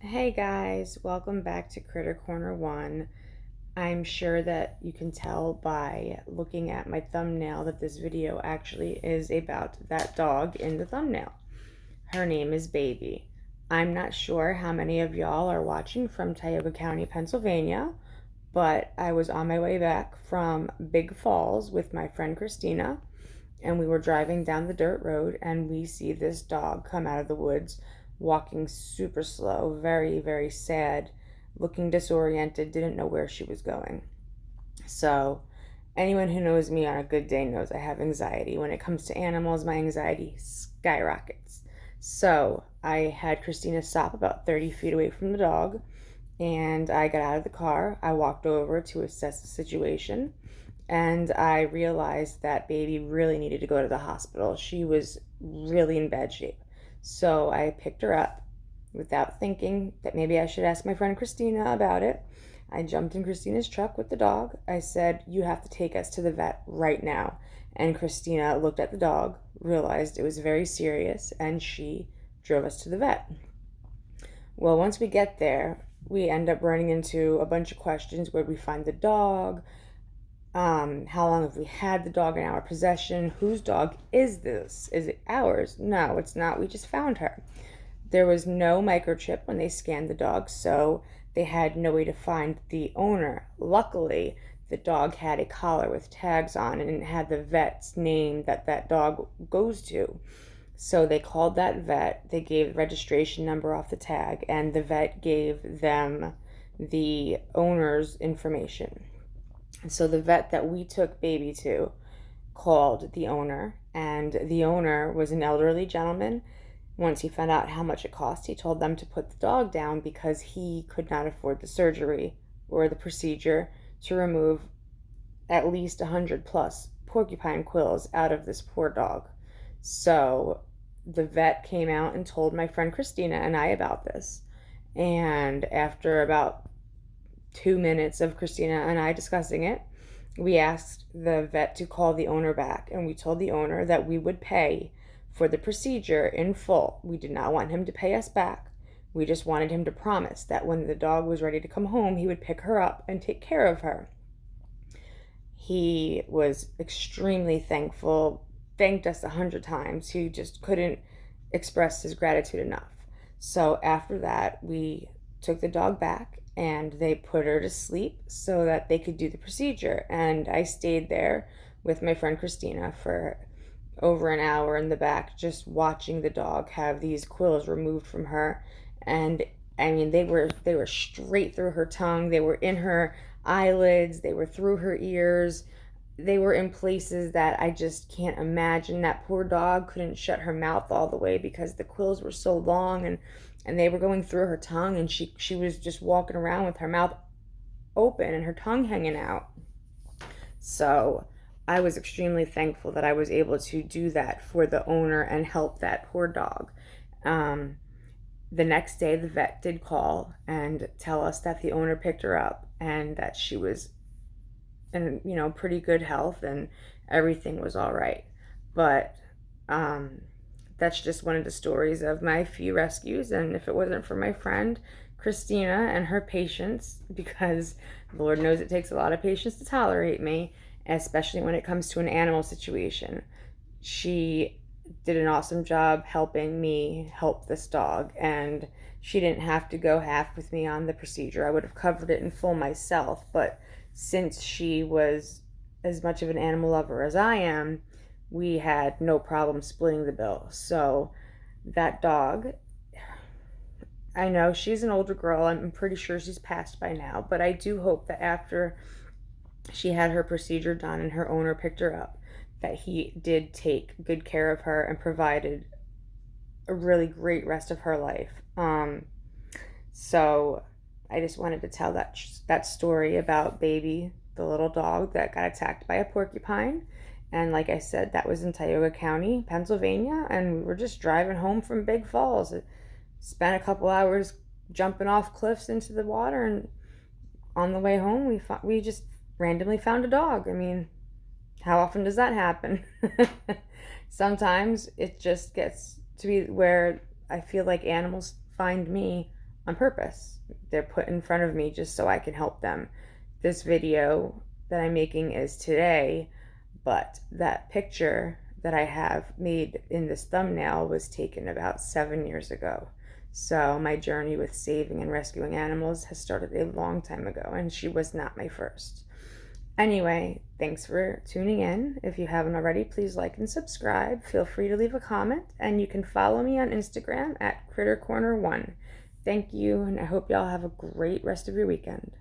Hey guys, welcome back to Critter Corner 1. I'm sure that you can tell by looking at my thumbnail that this video actually is about that dog in the thumbnail. Her name is Baby. I'm not sure how many of y'all are watching from Tioga County, Pennsylvania, but I was on my way back from Big Falls with my friend Christina, and we were driving down the dirt road, and we see this dog come out of the woods walking super slow, very, very sad, looking disoriented, didn't know where she was going. So, anyone who knows me on a good day knows I have anxiety. When it comes to animals, my anxiety skyrockets. So, I had Christina stop about 30 feet away from the dog, and I got out of the car. I walked over to assess the situation, and I realized that Baby really needed to go to the hospital. She was really in bad shape. So I picked her up without thinking that maybe I should ask my friend Christina about it. I jumped in Christina's truck with the dog. I said, "You have to take us to the vet right now." And Christina looked at the dog, realized it was very serious, and she drove us to the vet. Well, once we get there, we end up running into a bunch of questions. Where we find the dog? How long have we had the dog in our possession? Whose dog is this? Is it ours? No, it's not. We just found her. There was no microchip when they scanned the dog, so they had no way to find the owner. Luckily, the dog had a collar with tags on and it had the vet's name that that dog goes to. So they called that vet, they gave the registration number off the tag, and the vet gave them the owner's information. So the vet that we took Baby to called the owner, and the owner was an elderly gentleman. Once he found out how much it cost, he told them to put the dog down because he could not afford the surgery or the procedure to remove at least 100 plus porcupine quills out of this poor dog. So the vet came out and told my friend Christina and I about this. And after about 2 minutes of Christina and I discussing it, we asked the vet to call the owner back, and we told the owner that we would pay for the procedure in full. We did not want him to pay us back. We just wanted him to promise that when the dog was ready to come home, he would pick her up and take care of her. He was extremely thankful, thanked us 100 times. He just couldn't express his gratitude enough. So after that, we took the dog back and they put her to sleep so that they could do the procedure. And I stayed there with my friend Christina for over an hour in the back, just watching the dog have these quills removed from her. And I mean, they were straight through her tongue, they were in her eyelids, they were through her ears, they were in places that I just can't imagine. That poor dog couldn't shut her mouth all the way because the quills were so long, and they were going through her tongue, and she was just walking around with her mouth open and her tongue hanging out. So I was extremely thankful that I was able to do that for the owner and help that poor dog. Um, the next day, the vet did call and tell us that the owner picked her up and that she was in pretty good health and everything was all right. But that's just one of the stories of my few rescues. And if it wasn't for my friend Christina and her patience, because Lord knows it takes a lot of patience to tolerate me, especially when it comes to an animal situation, she did an awesome job helping me help this dog. And she didn't have to go half with me on the procedure. I would have covered it in full myself, but since she was as much of an animal lover as I am, we had no problem splitting the bill. So that dog, I know she's an older girl. I'm pretty sure she's passed by now, but I do hope that after she had her procedure done and her owner picked her up, that he did take good care of her and provided a really great rest of her life. So I just wanted to tell that story about Baby, the little dog that got attacked by a porcupine. And like I said, that was in Tioga County, Pennsylvania, and we were just driving home from Big Falls. Spent a couple hours jumping off cliffs into the water, and on the way home, we just randomly found a dog. I mean, how often does that happen? Sometimes it just gets to be where I feel like animals find me on purpose. They're put in front of me just so I can help them. This video that I'm making is today, but that picture that I have made in this thumbnail was taken about 7 years ago. So my journey with saving and rescuing animals has started a long time ago, and she was not my first. Anyway, thanks for tuning in. If you haven't already, please like and subscribe. Feel free to leave a comment, and you can follow me on Instagram at CritterCorner1. Thank you, and I hope y'all have a great rest of your weekend.